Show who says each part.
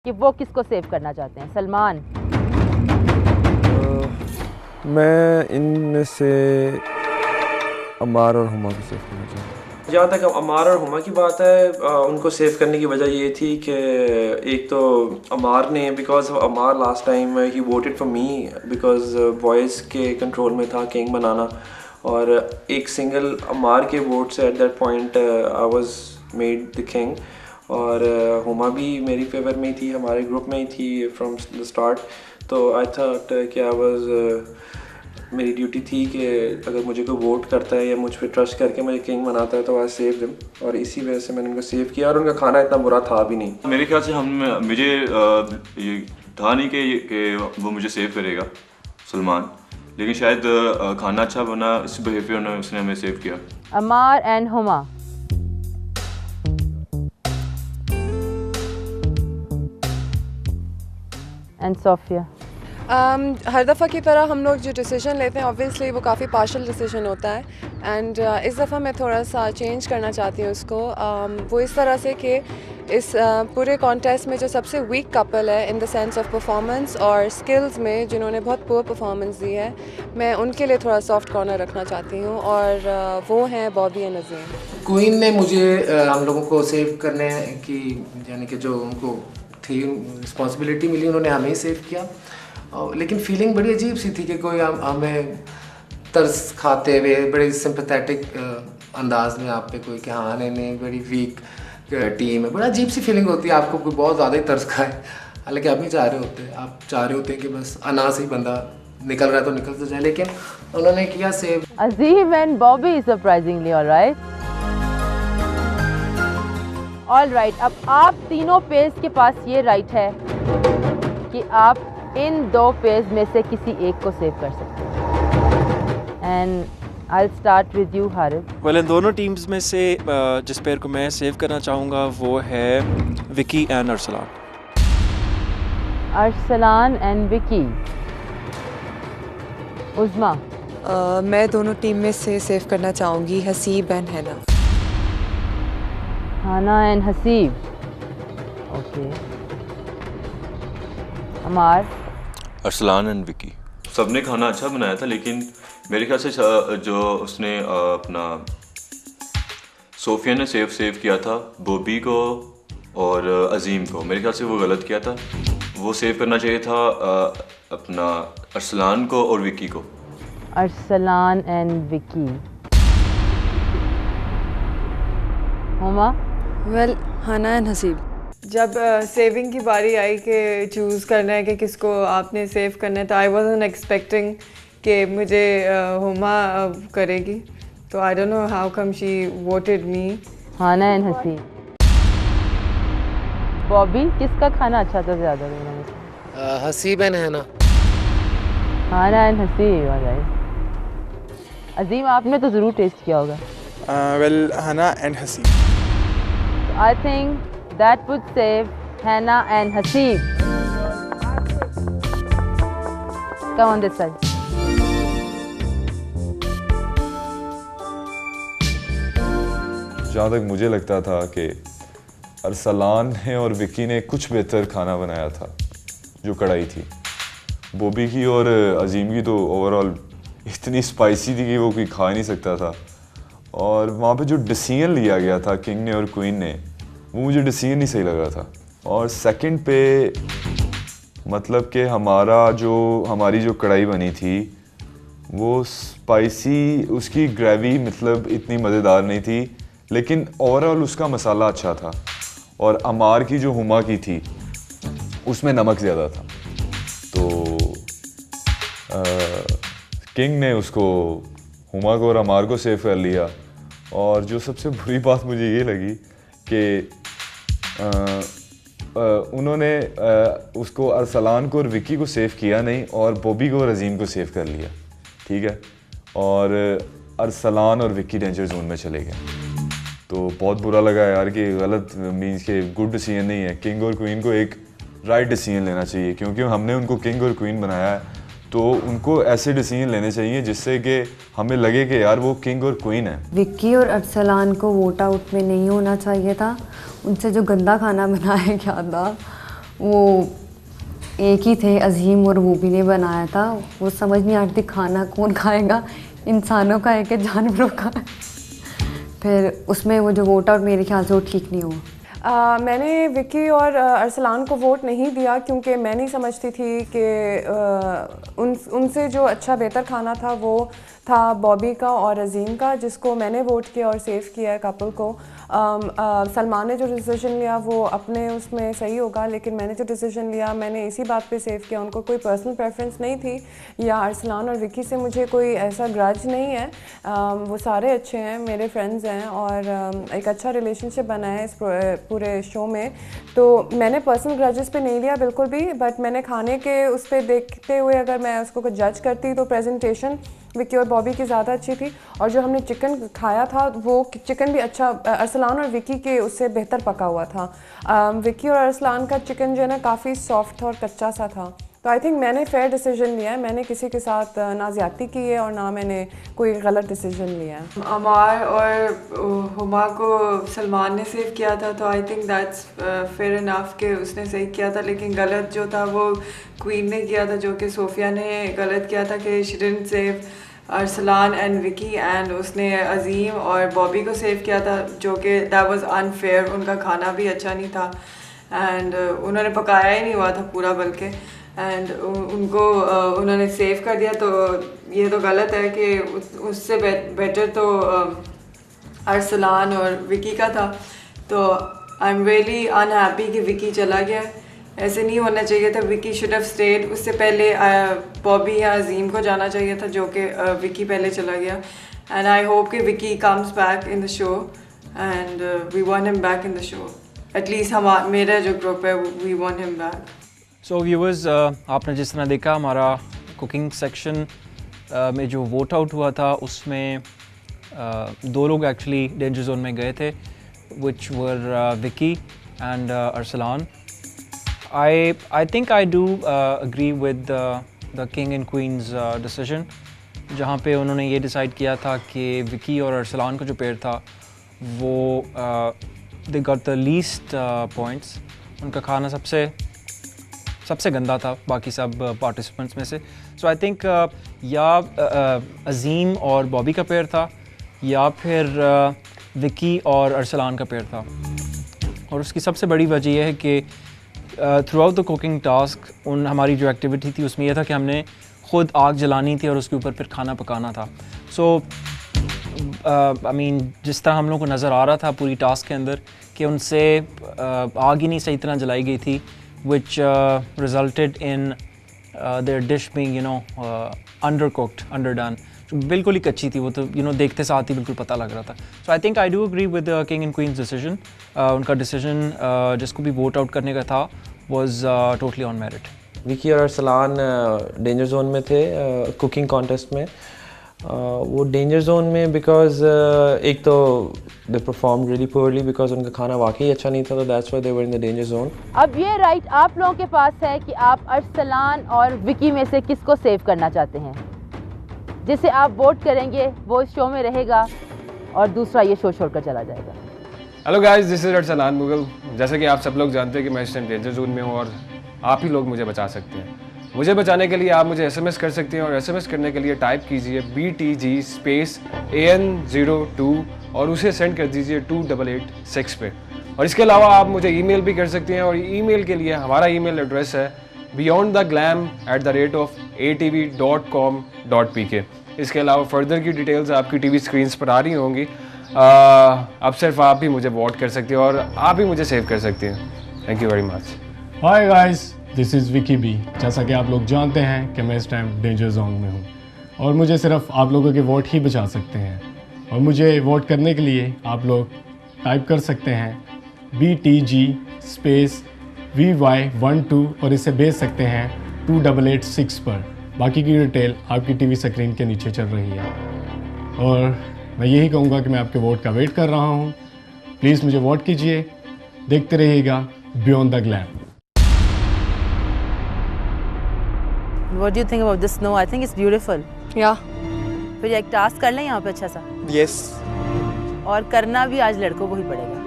Speaker 1: कि वो किसको सेव करना चाहते हैं। सलमान।
Speaker 2: मैं इनमें से अमार और हुमा को सेव करना चाहता हूँ।
Speaker 3: जहाँ तक अमार और हुमा की बात है, उनको सेव करने की वजह ये थी कि एक तो अमार ने, बिकॉज अमार लास्ट टाइम ही voted for me because boys के कंट्रोल में था किंग बनाना, और एक सिंगल अमार के वोट से at that point I was made the king. और हुमा भी मेरी फेवर में ही थी, हमारे ग्रुप में ही थी फ्रॉम द स्टार्ट। तो आई थॉट कि आई वाज, मेरी ड्यूटी थी कि अगर मुझे कोई वोट करता है या मुझ पर ट्रस्ट करके मुझे किंग बनाता है तो आई सेव देम, और इसी वजह से मैंने उनको सेव किया। और उनका खाना इतना बुरा था भी नहीं।
Speaker 4: मेरे ख्याल से मुझे ये था नहीं कि वो मुझे सेव करेगा सलमान, लेकिन शायद खाना अच्छा बना, इस बिहेवियर ने उसने हमें सेव किया।
Speaker 1: अमार एंड हुमा। एंड सोफिया।
Speaker 5: हर दफ़ा की तरह हम लोग जो डिसीजन लेते हैं ऑब्वियसली वो काफ़ी पार्शल डिसीजन होता है, एंड इस दफ़ा मैं थोड़ा सा चेंज करना चाहती हूँ उसको। वो इस तरह से कि इस पूरे कॉन्टेस्ट में जो सबसे वीक कपल है in the sense of performance और स्किल्स में, जिन्होंने बहुत पुअर परफॉर्मेंस दी है, मैं उनके लिए थोड़ा सॉफ्ट कॉर्नर रखना चाहती हूँ, और वो हैं बॉबी एंड अजीम।
Speaker 6: क्वीन ने मुझे हम लोगों को सेव करने की, यानी कि जो उनको थी रिस्पॉन्सिबिलिटी मिली, उन्होंने हमें ही सेव किया। लेकिन फीलिंग बड़ी अजीब सी थी कि कोई हमें तरस खाते हुए बड़े सिंपैथेटिक अंदाज में आप पे कोई कि हाँ नहीं बड़ी वीक टीम है, बड़ा अजीब सी फीलिंग होती है, आपको कोई बहुत ज़्यादा ही तरस खाए। हालांकि आप नहीं चाह रहे होते, आप चाह रहे होते हैं कि बस अनास ही बंदा निकल रहा है तो निकल तो जाए, लेकिन उन्होंने किया save.
Speaker 1: Azeem and Bobby surprisingly alright. अब आप तीनों पेयर्स के पास ये राइट है कि आप इन दो पेयर्स में से किसी एक को सेव कर सकते हैं। And I will start with you Haris.
Speaker 7: Well, इन दोनों टीम्स में से जिस पेयर को मैं सेव करना चाहूँगा वो है विकी एंड अरसलान।
Speaker 1: अरसलान एंड विकी। उज़मा।
Speaker 5: मैं दोनों टीम में से सेव करना चाहूँगी Haseeb and Hana.
Speaker 1: Hana and Haseeb. Okay. Ammar.
Speaker 4: Arsalan and Vicky. सबने खाना अच्छा बनाया था, लेकिन मेरे ख्याल से जो उसने अपना सोफिया ने सेव किया था बॉबी को और अजीम को, मेरे ख्याल से वो गलत किया था। वो सेव करना चाहिए था अपना अरसलान को और विकी को।
Speaker 1: Arsalan and Vicky. Huma.
Speaker 5: Well, Hana and Haseeb.
Speaker 8: जब सेविंग की बारी आई कि चूज़ करना है कि किसको आपने सेव करना है, तो आई वाज़न्ट एक्सपेक्टिंग कि मुझे हुमा करेगी, तो I don't know how come she voted me.
Speaker 1: Hana and Haseeb. Bobby, किसका खाना अच्छा था ज़्यादा दोनों में से?
Speaker 6: Haseeb and Hana.
Speaker 1: Hana and Haseeb. Alright. Azeem, आपने तो ज़रूर टेस्ट किया होगा।
Speaker 7: Well, Hana and Haseeb.
Speaker 1: I think that would save Hannah and Haseeb. Come on this side.
Speaker 2: जहाँ तक मुझे लगता था कि अरसलान ने और विकी ने कुछ बेहतर खाना बनाया था जो कढ़ाई थी। बॉबी की और अजीम की तो ओवरऑल इतनी स्पाइसी थी कि वो कोई खा नहीं सकता था। और वहाँ पे जो डिसीजन लिया गया था किंग ने और क्वीन ने, वो मुझे डिसीजन नहीं सही लगा था। और सेकंड पे मतलब कि हमारी जो कढ़ाई बनी थी वो स्पाइसी, उसकी ग्रेवी मतलब इतनी मज़ेदार नहीं थी, लेकिन ओवरऑल उसका मसाला अच्छा था। और अमार की जो हुमा की थी उसमें नमक ज़्यादा था। तो किंग ने उसको, हुमा को और अमार को सेव कर लिया। और जो सबसे बुरी बात मुझे ये लगी कि उन्होंने उसको अरसलान को और विकी को सेव किया नहीं और बॉबी को और अजीम को सेव कर लिया, ठीक है। और अरसलान और विकी डेंजर जोन में चले गए। तो बहुत बुरा लगा यार कि गलत मीन्स के गुड डिसीजन नहीं है। किंग और क्वीन को एक राइट डिसीजन लेना चाहिए, क्योंकि हमने उनको किंग और क्वीन बनाया है, तो उनको ऐसे डिसीजन लेने चाहिए जिससे कि हमें लगे कि यार वो किंग और क्वीन है।
Speaker 9: विक्की और अरसलान को वोट आउट में नहीं होना चाहिए था। उनसे जो गंदा खाना बनाया गया था वो एक ही थे, अजीम और बॉबी ने बनाया था। वो समझ नहीं आ रही थी खाना कौन खाएगा, इंसानों का है कि जानवरों का। फिर उसमें वो जो वोट आउट मेरे ख्याल से वो ठीक नहीं हुआ।
Speaker 5: मैंने विक्की और अरसलान को वोट नहीं दिया क्योंकि मैं नहीं समझती थी कि उनसे जो अच्छा बेहतर खाना था वो था बॉबी का और अजीम का, जिसको मैंने वोट किया और सेव किया है कपल को। सलमान ने जो डिसीजन लिया वो अपने उसमें सही होगा, लेकिन मैंने जो डिसीजन लिया मैंने इसी बात पे सेव किया। उनको कोई पर्सनल प्रेफरेंस नहीं थी या अरसलान और विक्की से मुझे कोई ऐसा ग्रज नहीं है। वो सारे अच्छे हैं, मेरे फ्रेंड्स हैं और एक अच्छा रिलेशनशिप बना है इस पूरे शो में। तो मैंने पर्सनल ग्रजेस पे नहीं लिया बिल्कुल भी, बट मैंने खाने के उस पर देखते हुए अगर मैं उसको जज करती तो प्रेजेंटेशन विक्की और बॉबी की ज़्यादा अच्छी थी, और जो हमने चिकन खाया था वो चिकन भी अच्छा अरसलान और विक्की के उससे बेहतर पका हुआ था। विक्की और अरसलान का चिकन जो है ना काफ़ी सॉफ्ट और कच्चा सा था। तो आई थिंक मैंने फेयर डिसीजन लिया है, मैंने किसी के साथ ना ज़्यादती की है और ना मैंने कोई गलत डिसीजन लिया है।
Speaker 8: अमार और हुमा को सलमान ने सेव किया था, तो I think that's fair enough कि उसने सही किया था। लेकिन गलत जो था वो क्वीन ने किया था, जो कि सोफिया ने गलत किया था कि she didn't save Arsalan and Vicky, and उसने अजीम और बॉबी को सेव किया था, जो कि दैट वाज अनफेयर। उनका खाना भी अच्छा नहीं था एंड उन्होंने पकाया ही नहीं हुआ था पूरा, बल्कि एंड उनको उन्होंने सेव कर दिया। तो ये तो गलत है कि उससे बेटर तो अरसलान और विकी का था। तो आई एम रियली अनहैप्पी कि विकी चला गया। ऐसे नहीं होना चाहिए था, विकी शुड हैव स्टेड। उससे पहले बॉबी या अजीम को जाना चाहिए था, जो कि विकी पहले चला गया। एंड आई होप कि Vicky comes back in the show and we want him back in the show. At least मेरा जो ग्रुप है we want him back.
Speaker 7: So viewers, आपने जिस तरह देखा हमारा कुकिंग सेक्शन में जो वोट आउट हुआ था उसमें दो लोग एक्चुअली डेंजर जोन में गए थे, which were Vicky and Arsalan. I think I do agree with the king and queen's decision, जहाँ पे उन्होंने ये डिसाइड किया था कि विकी और अरसलान का जो पेयर था वो they got the least points। उनका खाना सबसे गंदा था बाकी सब पार्टिसिपेंट्स में से। सो आई थिंक या अजीम और बॉबी का पेयर था या फिर विकी और अरसलान का पेयर था। और उसकी सबसे बड़ी वजह यह है कि through out the cooking task हमारी जो एक्टिविटी थी उसमें यह था कि हमने ख़ुद आग जलानी थी और उसके ऊपर फिर खाना पकाना था। सो आई मीन जिस तरह हम लोगों को नज़र आ रहा था पूरी टास्क के अंदर कि उनसे आग ही नहीं सही तरह जलाई गई थी, which resulted in their dish being undercooked, underdone। बिल्कुल ही कच्ची थी वो, तो देखते साथ ही बिल्कुल पता लग रहा था। So I think I do agree with the king and queen's decision. उनका डिसीजन जिसको भी वोट आउट करने का था was totally on merit.
Speaker 3: Vicky और अरसलान डेंजर जोन में थे कुकिंग कॉन्टेस्ट में। वो डेंजर जोन में बिकॉज एक तो they perform really poorly because उनका खाना वाकई अच्छा नहीं था, तो that's why they were in the danger zone.
Speaker 1: अब ये राइट आप लोगों के पास है कि आप अरसलान और विकी में से किसको सेव करना चाहते हैं। जिसे आप वोट करेंगे वो इस शो में रहेगा और दूसरा ये शो छोड़कर चला जाएगा।
Speaker 10: Hello guys, this is Arsalan Mughal. जैसे कि आप सब लोग जानते हैं कि मैं इस टाइम डेंजर जोन में हूँ और आप ही लोग मुझे बचा सकते हैं। मुझे बचाने के लिए आप मुझे SMS कर सकते हैं और SMS करने के लिए टाइप कीजिए BTG स्पेस AN02 और उसे सेंड कर दीजिए 2886 पे। और इसके अलावा आप मुझे ईमेल भी कर सकते हैं और ईमेल के लिए हमारा ईमेल एड्रेस है beyondtheglam@atv.com.pk। इसके अलावा फर्दर की डिटेल्स आपकी टीवी स्क्रीन्स पर आ रही होंगी। अब सिर्फ आप भी मुझे वोट कर सकते हैं और आप भी मुझे सेव कर सकते हैं। Thank you very much.
Speaker 11: Hi guys, this is Vicky B. जैसा कि आप लोग जानते हैं कि मैं इस टाइम डेंजर जोन में हूँ और मुझे सिर्फ आप लोगों के वोट ही बचा सकते हैं। और मुझे वोट करने के लिए आप लोग टाइप कर सकते हैं BTG स्पेस VY12 और इसे भेज सकते हैं 2886 पर। बाकी की डिटेल आपकी टीवी स्क्रीन के नीचे चल रही है। और मैं यही कहूँगा कि मैं आपके वोट का वेट कर रहा हूँ। प्लीज़ मुझे वोट कीजिए। देखते रहिएगा beyond the glam.
Speaker 1: What do you think about the snow? I think it's beautiful.
Speaker 5: Yeah.
Speaker 1: फिर एक टास्क कर लें यहाँ पे अच्छा सा।
Speaker 7: Yes।
Speaker 1: और करना भी आज लड़कों को ही पड़ेगा।